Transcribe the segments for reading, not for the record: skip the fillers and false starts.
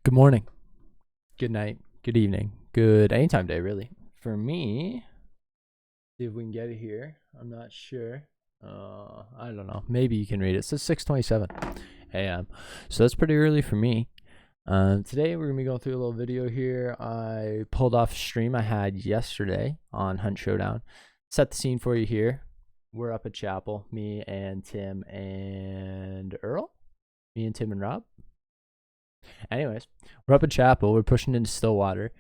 Good morning, good night, good evening, good anytime day, really. For me, see if we can get it here. I'm not sure. I don't know. Maybe you can read it. It says 6:27 a.m. So that's pretty early for me. Today we're gonna be going through a little video here. I pulled off a stream I had yesterday on Hunt Showdown. Set the scene for you here. We're up at Chapel, me and Tim and Earl, me and Tim and Rob. Anyways, we're up at Chapel. We're pushing into Stillwater.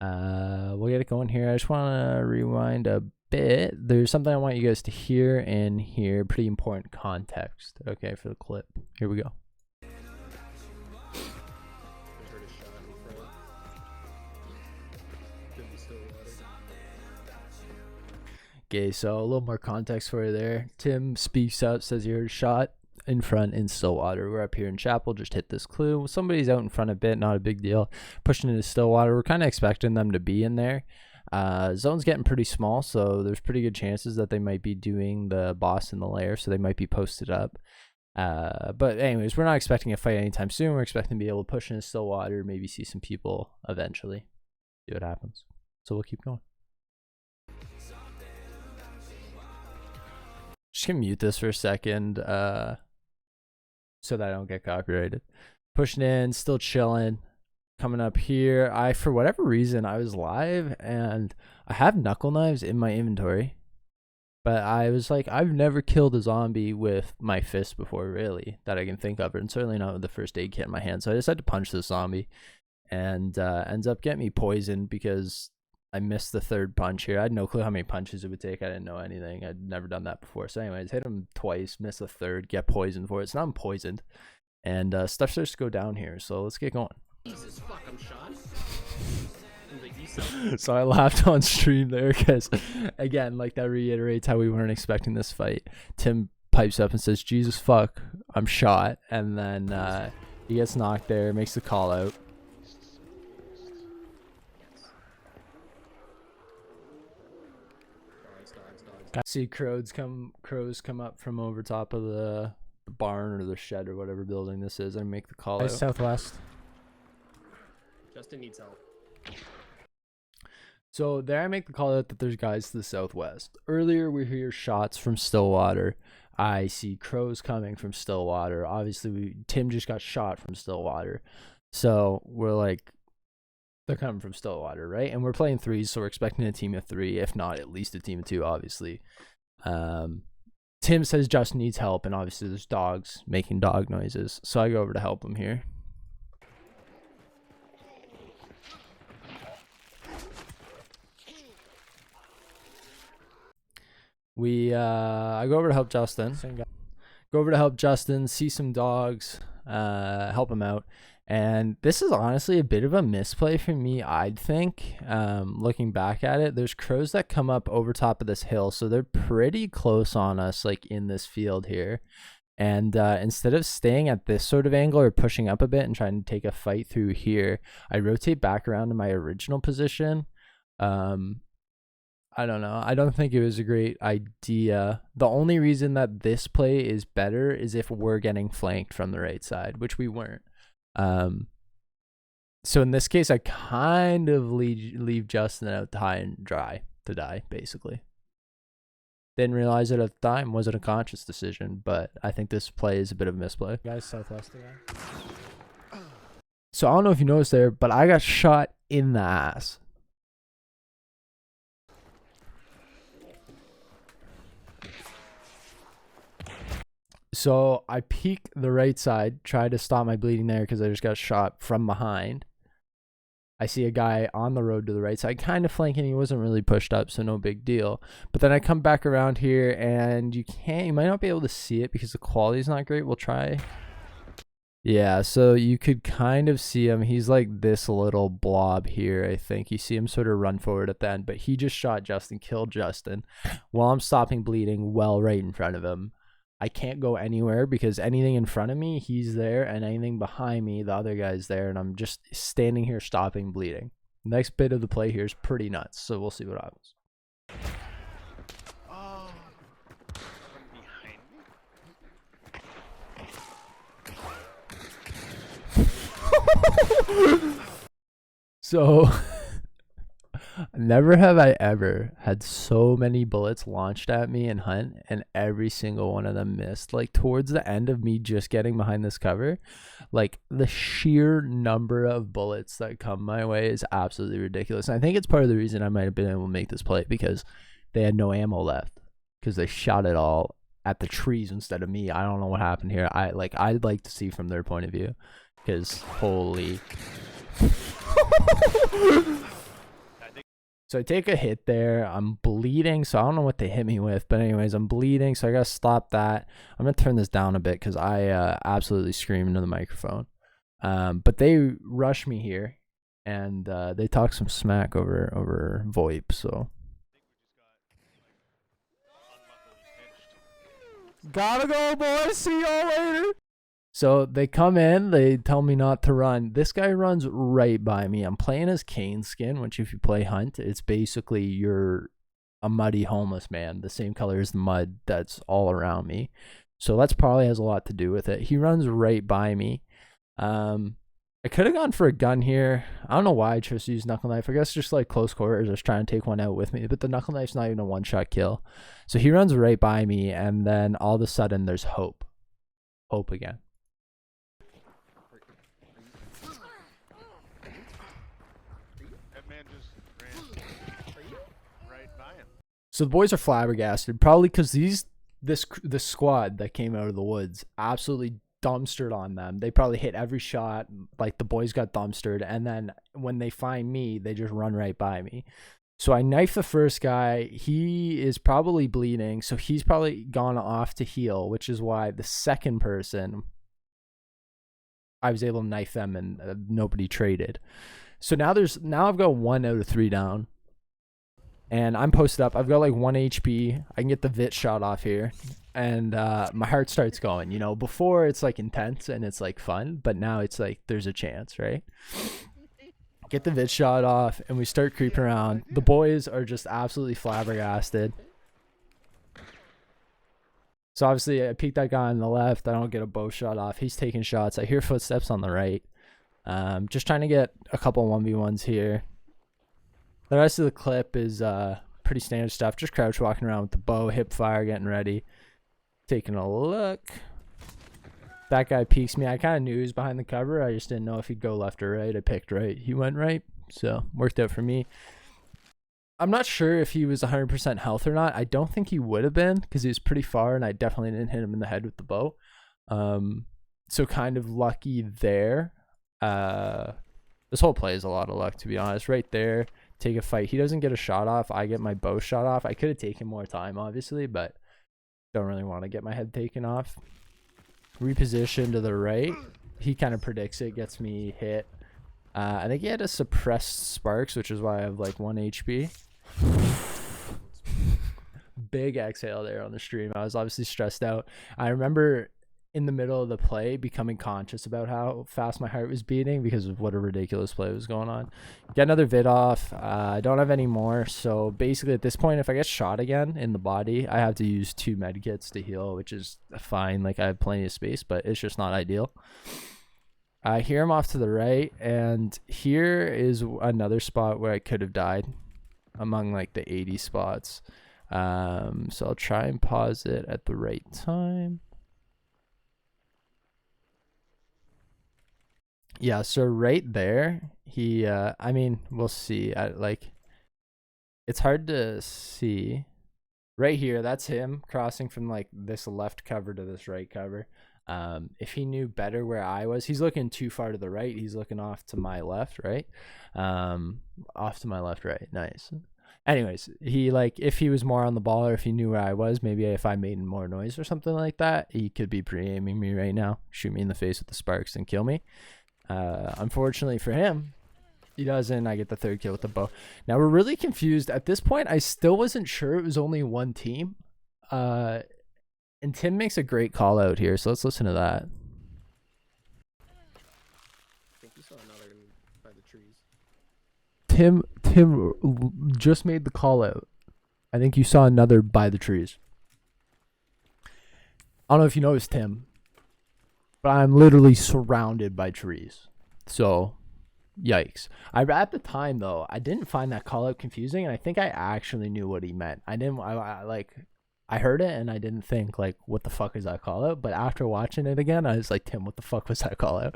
We'll get it going here. I just want to rewind a bit. There's something I want you guys to hear and hear. Pretty important context, okay, for the clip. Here we go. Okay, so a little more context for you there. Tim speaks up, says he heard a shot in front in Stillwater. We're up here in Chapel, just hit this clue. Somebody's out in front a bit, not a big deal. Pushing into Stillwater, we're kind of expecting them to be in there. Zone's getting pretty small, so there's pretty good chances that they might be doing the boss in the lair, so they might be posted up. But anyways, we're not expecting a fight anytime soon. We're expecting to be able to push into Stillwater, maybe see some people eventually. See what happens. So we'll keep going. Just gonna mute this for a second, so that I don't get copyrighted. Pushing in, still chilling. Coming up here, for whatever reason, I was live and I have knuckle knives in my inventory, but I was like, I've never killed a zombie with my fist before, really, that I can think of, and certainly not with the first aid kit in my hand. So I decided to punch this zombie, and ends up getting me poisoned because I missed the third punch here. I had no clue how many punches it would take. I didn't know anything. I'd never done that before. So anyways, hit him twice, miss the third, get poisoned for it. So now I'm poisoned. And stuff starts to go down here. So let's get going. Jesus fuck, I'm shot. So I laughed on stream there because, again, like that reiterates how we weren't expecting this fight. Tim pipes up and says, Jesus fuck, I'm shot. And then he gets knocked there, makes the call out. I see crows come up from over top of the barn or the shed or whatever building this is, and make the call out. Southwest. Justin needs help. So there I make the call out that there's guys to the southwest. Earlier we hear shots from Stillwater. I see crows coming from Stillwater. Obviously Tim just got shot from Stillwater. So we're like, they're coming from Stillwater, right? And we're playing threes, so we're expecting a team of three, if not at least a team of two, obviously. Tim says Justin needs help, and obviously there's dogs making dog noises. So I go over to help him here. I go over to help Justin. Go over to help Justin, see some dogs, help him out. And this is honestly a bit of a misplay for me, I'd think. Looking back at it, there's crows that come up over top of this hill, so they're pretty close on us, like in this field here. And instead of staying at this sort of angle or pushing up a bit and trying to take a fight through here, I rotate back around to my original position. I don't know. I don't think it was a great idea. The only reason that this play is better is if we're getting flanked from the right side, which we weren't. So in this case, I kind of leave Justin out high and dry to die, basically. Didn't realize it at the time. Wasn't a conscious decision, but I think this play is a bit of a misplay. Guys, southwest again. So I don't know if you noticed there, but I got shot in the ass. So I peek the right side, try to stop my bleeding there because I just got shot from behind. I see a guy on the road to the right side, kind of flanking. He wasn't really pushed up, so no big deal. But then I come back around here, and you might not be able to see it because the quality's not great. We'll try. Yeah, so you could kind of see him. He's like this little blob here, I think. You see him sort of run forward at the end, but he just shot Justin, killed Justin, while I'm stopping bleeding well right in front of him. I can't go anywhere because anything in front of me, he's there, and anything behind me, the other guy's there, and I'm just standing here stopping bleeding. Next bit of the play here is pretty nuts, so we'll see what happens. Oh. Behind me? So never have I ever had so many bullets launched at me in hunt and every single one of them missed. Like towards the end of me just getting behind this cover, like the sheer number of bullets that come my way is absolutely ridiculous. And I think it's part of the reason I might have been able to make this play, because they had no ammo left because they shot it all at the trees instead of me. I don't know what happened here. I'd like to see from their point of view, because holy. So I take a hit there. I'm bleeding, so I don't know what they hit me with. But anyways, I'm bleeding, so I gotta stop that. I'm gonna turn this down a bit because I absolutely scream into the microphone. But they rush me here, and they talk some smack over VoIP. So gotta go, boys. See y'all later. So they come in, they tell me not to run. This guy runs right by me. I'm playing as Cane Skin, which if you play Hunt, it's basically you're a muddy homeless man, the same color as the mud that's all around me. So that's probably has a lot to do with it. He runs right by me. I could have gone for a gun here. I don't know why I chose to use knuckle knife. I guess just like close quarters, I was trying to take one out with me, but the knuckle knife's not even a one-shot kill. So he runs right by me, and then all of a sudden there's hope. Hope again. So the boys are flabbergasted, probably because this squad that came out of the woods absolutely dumpstered on them. They probably hit every shot, like the boys got dumpstered, and then when they find me, they just run right by me. So I knife the first guy. He is probably bleeding, so he's probably gone off to heal, which is why the second person, I was able to knife them and nobody traded. So now I've got 1 out of 3 down. And I'm posted up. I've got like 1 HP. I can get the Vit shot off here. And my heart starts going. You know, before it's like intense and it's like fun. But now it's like there's a chance, right? Get the Vit shot off and we start creeping around. The boys are just absolutely flabbergasted. So obviously I peek that guy on the left. I don't get a bow shot off. He's taking shots. I hear footsteps on the right. Just trying to get a couple 1v1s here. The rest of the clip is pretty standard stuff. Just crouch walking around with the bow, hip fire, getting ready. Taking a look. That guy peeks me. I kind of knew he was behind the cover. I just didn't know if he'd go left or right. I picked right. He went right. So worked out for me. I'm not sure if he was 100% health or not. I don't think he would have been because he was pretty far and I definitely didn't hit him in the head with the bow. So kind of lucky there. This whole play is a lot of luck, to be honest. Right there. Take a fight. He doesn't get a shot off. I get my bow shot off. I could have taken more time, obviously, but don't really want to get my head taken off. Reposition to the right. He kind of predicts it, gets me hit. I think he had a suppressed sparks, which is why I have like 1 HP. Big exhale there on the stream. I was obviously stressed out. I remember in the middle of the play becoming conscious about how fast my heart was beating because of what a ridiculous play was going on. Get another vid off. I don't have any more, so basically at this point if I get shot again in the body I have to use 2 med kits to heal, which is fine. Like I have plenty of space, but it's just not ideal. I hear him off to the right, and here is another spot where I could have died among like the 80 spots. So I'll try and pause it at the right time. Yeah, so right there, he, I mean, we'll see. It's hard to see. Right here, that's him crossing from like this left cover to this right cover. If he knew better where I was, he's looking too far to the right. He's looking off to my left, right? Off to my left, right. Nice. Anyways, he if he was more on the ball or if he knew where I was, maybe if I made more noise or something like that, he could be pre-aiming me right now, shoot me in the face with the sparks and kill me. Unfortunately for him, he doesn't. I get the 3rd kill with the bow. Now we're really confused. At this point, I still wasn't sure it was only one team. And Tim makes a great call out here, so let's listen to that. I think you saw another by the trees. Tim just made the call out. I think you saw another by the trees. I don't know if you noticed, Tim, but I'm literally surrounded by trees. So, yikes. At the time though, I didn't find that call out confusing, and I think I actually knew what he meant. I heard it and I didn't think like, what the fuck is that call out? But after watching it again, I was like, Tim, what the fuck was that call out?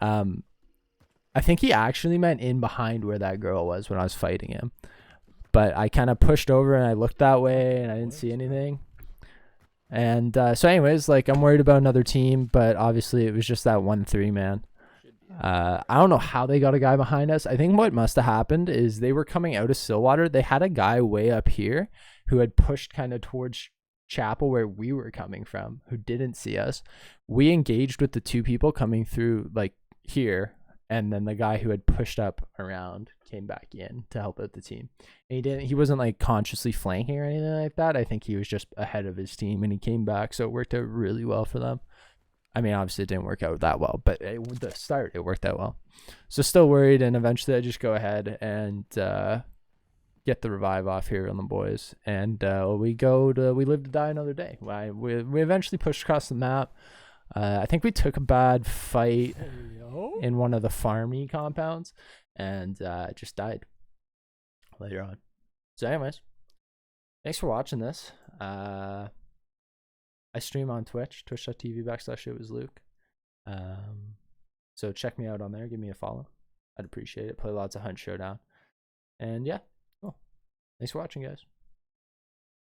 I think he actually meant in behind where that girl was when I was fighting him. But I kind of pushed over and I looked that way and I didn't see anything. And so anyways, like, I'm worried about another team, but obviously it was just that 1-3, man. I don't know how they got a guy behind us. I think what must have happened is they were coming out of Stillwater. They had a guy way up here who had pushed kind of towards Chapel where we were coming from, who didn't see us. We engaged with the two people coming through like here, and then the guy who had pushed up around came back in to help out the team. And he wasn't like consciously flanking or anything like that. I think he was just ahead of his team and he came back, so it worked out really well for them. I mean, obviously it didn't work out that well, but the start, it worked out well. So still worried, and eventually I just go ahead and get the revive off here on the boys, and we live to die another day. We eventually pushed across the map. I think we took a bad fight in one of the farmy compounds, and just died later on. So anyways, thanks for watching this. I stream on Twitch, twitch.tv/itwasluke. So check me out on there. Give me a follow. I'd appreciate it. Play lots of Hunt Showdown. And yeah, cool. Thanks for watching, guys.